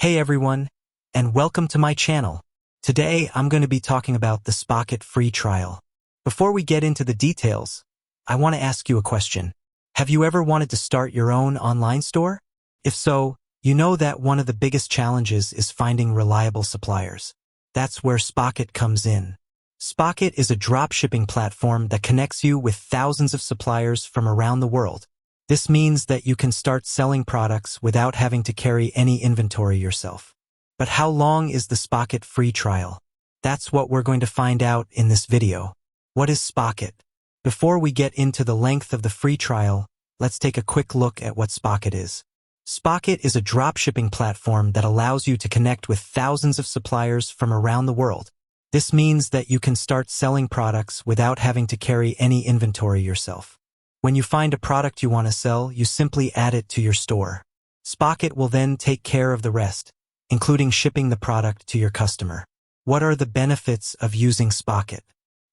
Hey everyone, and welcome to my channel. Today I'm going to be talking about the Spocket free trial. Before we get into the details, I want to ask you a question. Have you ever wanted to start your own online store? If so, you know that one of the biggest challenges is finding reliable suppliers. That's where Spocket comes in. Spocket is a dropshipping platform that connects you with thousands of suppliers from around the world. This means that you can start selling products without having to carry any inventory yourself. But how long is the Spocket free trial? That's what we're going to find out in this video. What is Spocket? Before we get into the length of the free trial, let's take a quick look at what Spocket is. Spocket is a dropshipping platform that allows you to connect with thousands of suppliers from around the world. This means that you can start selling products without having to carry any inventory yourself. When you find a product you want to sell, you simply add it to your store. Spocket will then take care of the rest, including shipping the product to your customer. What are the benefits of using Spocket?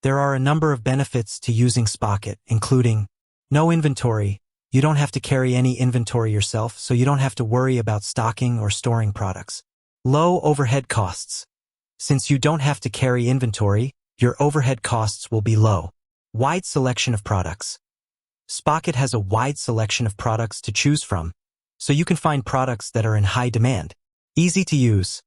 There are a number of benefits to using Spocket, including no inventory. You don't have to carry any inventory yourself, so you don't have to worry about stocking or storing products. Low overhead costs. Since you don't have to carry inventory, your overhead costs will be low. Wide selection of products. Spocket has a wide selection of products to choose from, so you can find products that are in high demand. Easy to use.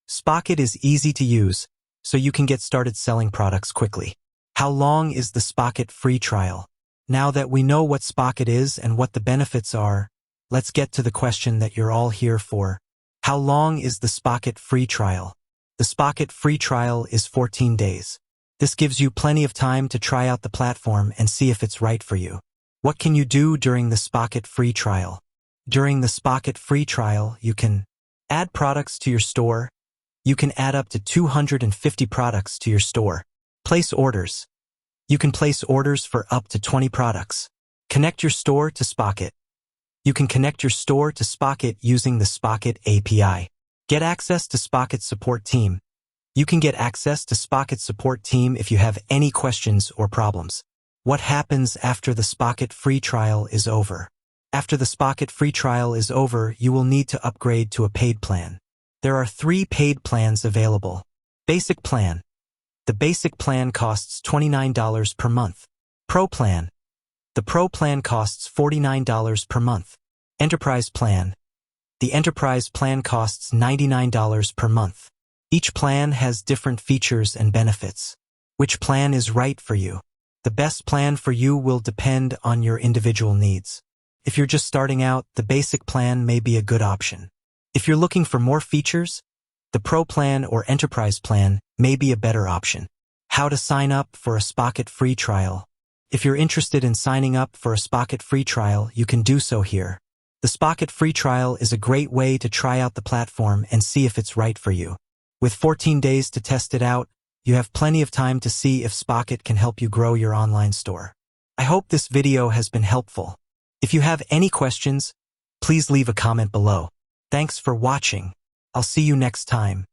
Spocket is easy to use, so you can get started selling products quickly. How long is the Spocket free trial? Now that we know what Spocket is and what the benefits are, let's get to the question that you're all here for. How long is the Spocket free trial? The Spocket free trial is 14 days. This gives you plenty of time to try out the platform and see if it's right for you. What can you do during the Spocket free trial? During the Spocket free trial, you can add products to your store. You can add up to 250 products to your store. Place orders. You can place orders for up to 20 products. Connect your store to Spocket. You can connect your store to Spocket using the Spocket API. Get access to Spocket support team. You can get access to Spocket support team if you have any questions or problems. What happens after the Spocket free trial is over? After the Spocket free trial is over, you will need to upgrade to a paid plan. There are 3 paid plans available. Basic plan. The basic plan costs $29 per month. Pro plan. The Pro plan costs $49 per month. Enterprise plan. The Enterprise plan costs $99 per month. Each plan has different features and benefits. Which plan is right for you? The best plan for you will depend on your individual needs. If you're just starting out, the basic plan may be a good option. If you're looking for more features, the Pro plan or Enterprise plan may be a better option. How to sign up for a Spocket free trial. If you're interested in signing up for a Spocket free trial, you can do so here. The Spocket free trial is a great way to try out the platform and see if it's right for you. With 14 days to test it out, you have plenty of time to see if Spocket can help you grow your online store. I hope this video has been helpful. If you have any questions, please leave a comment below. Thanks for watching. I'll see you next time.